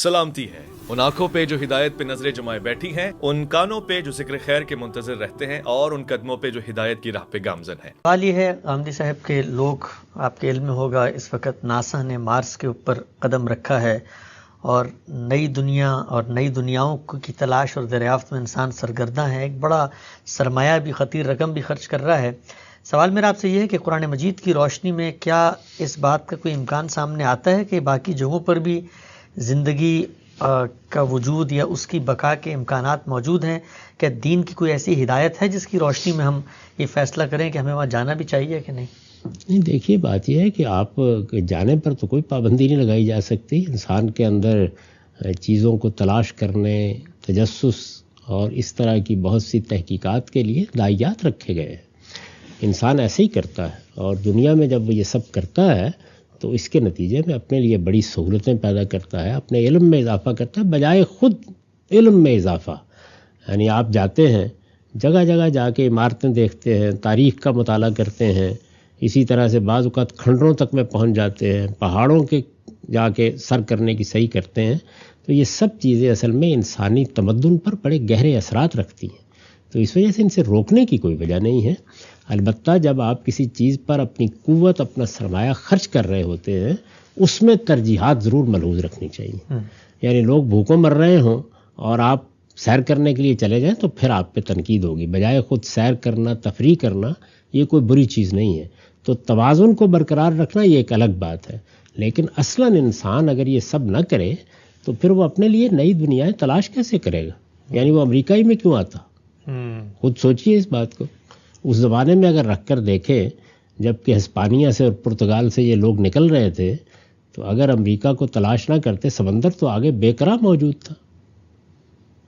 सलामती है उन आंखों पे जो हिदायत पे नजरें जमाए बैठी हैं, उन कानों पे जो जिक्र खैर के मुंतजर रहते हैं और उन कदमों पे जो हिदायत की राह पे गामजन हैं। सवाल ये है गांधी साहब के लोग, आपके इल्म में होगा इस वक्त नासा ने मार्स के ऊपर कदम रखा है और नई दुनिया और नई दुनियाओं की तलाश और दरियाफ्त में इंसान सरगर्दा है। एक बड़ा सरमाया भी, खतीर रकम भी खर्च कर रहा है। सवाल मेरा आपसे ये है कि कुरान मजीद की रोशनी में क्या इस बात का कोई इम्कान सामने आता है कि बाकी जगहों पर भी ज़िंदगी का वजूद या उसकी बका के इम्कानात मौजूद हैं? क्या दीन की कोई ऐसी हिदायत है जिसकी रोशनी में हम ये फ़ैसला करें कि हमें वहाँ जाना भी चाहिए कि नहीं? नहीं, देखिए बात यह है कि आप जाने पर तो कोई पाबंदी नहीं लगाई जा सकती। इंसान के अंदर चीज़ों को तलाश करने, तजस्सुस और इस तरह की बहुत सी तहकीकात के लिए दायियात रखे गए हैं। इंसान ऐसे ही करता है और दुनिया में जब वो ये सब करता है तो इसके नतीजे में अपने लिए बड़ी सहूलतें पैदा करता है, अपने इल्म में इजाफ़ा करता है बजाय ख़ुद इल्म में इजाफ़ा। यानी आप जाते हैं, जगह जगह जाके इमारतें देखते हैं, तारीख़ का मुताला करते हैं, इसी तरह से बाज़ औक़ात खंडरों तक में पहुंच जाते हैं, पहाड़ों के जाके सर करने की सही करते हैं। तो ये सब चीज़ें असल में इंसानी तमद्दुन पर बड़े गहरे असरात रखती हैं। तो इस वजह से इनसे रोकने की कोई वजह नहीं है। अलबत्ता जब आप किसी चीज़ पर अपनी कुव्वत, अपना सरमाया खर्च कर रहे होते हैं, उसमें तरजीहात ज़रूर मलहूज़ रखनी चाहिए। यानी लोग भूखों मर रहे हों और आप सैर करने के लिए चले जाएं तो फिर आप पे तनकीद होगी, बजाय ख़ुद सैर करना, तफरीह करना, ये कोई बुरी चीज़ नहीं है। तो तवाज़ुन को बरकरार रखना ये एक अलग बात है। लेकिन असलन इंसान अगर ये सब न करे तो फिर वो अपने लिए नई दुनियाएं तलाश कैसे करेगा? यानी वो अमेरिका ही में क्यों आता? खुद सोचिए इस बात को। उस ज़माने में अगर रख कर देखें, जबकि हिस्पानिया से और पुर्तगाल से ये लोग निकल रहे थे, तो अगर अमेरिका को तलाश ना करते, समंदर तो आगे बेकरार मौजूद था।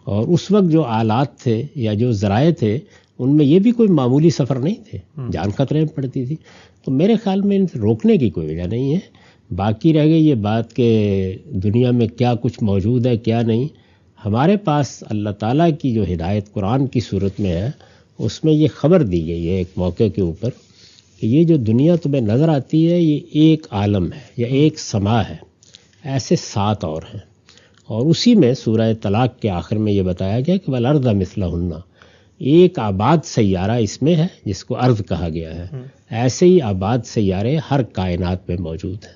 और उस वक्त जो आलात थे या जो ज़राए थे, उनमें ये भी कोई मामूली सफ़र नहीं थे, जान खतरे में पड़ती थी। तो मेरे ख्याल में इनसे रोकने की कोई वजह नहीं है। बाकी रह गई ये बात कि दुनिया में क्या कुछ मौजूद है क्या नहीं। हमारे पास अल्लाह ताला की जो हिदायत कुरान की सूरत में है, उसमें ये ख़बर दी गई है एक मौके के ऊपर कि ये जो दुनिया तुम्हें नज़र आती है ये एक आलम है या एक समा है, ऐसे 7 और हैं। और उसी में सूरह तलाक के आखिर में ये बताया गया कि वल अर्ज़ मिस्लहुन्ना, एक आबाद सैयारा इसमें है जिसको अर्ज़ कहा गया है। ऐसे ही आबाद सैयारे हर कायनात में मौजूद हैं।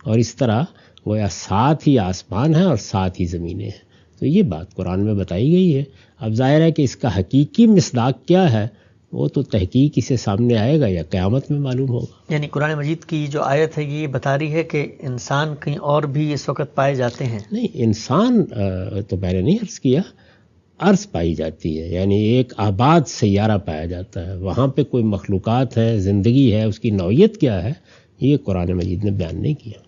और इस तरह गोया 7 ही आसमान हैं और 7 ही ज़मीनें हैं। तो ये बात कुरान में बताई गई है। अब ज़ाहिर है कि इसका हकीकी मिसदाक क्या है वो तो तहकीक इसे सामने आएगा या क़यामत में मालूम होगा। यानी कुरान मजीद की जो आयत है ये बता रही है कि इंसान कहीं और भी इस वक्त पाए जाते हैं? नहीं, इंसान तो मैंने नहीं अर्ज़ किया, अर्ज़ पाई जाती है। यानी एक आबाद सैयारा पाया जाता है, वहाँ पे कोई मखलूक़ात है, ज़िंदगी है, उसकी नौइयत क्या है, ये कुरान मजीद ने बयान नहीं किया।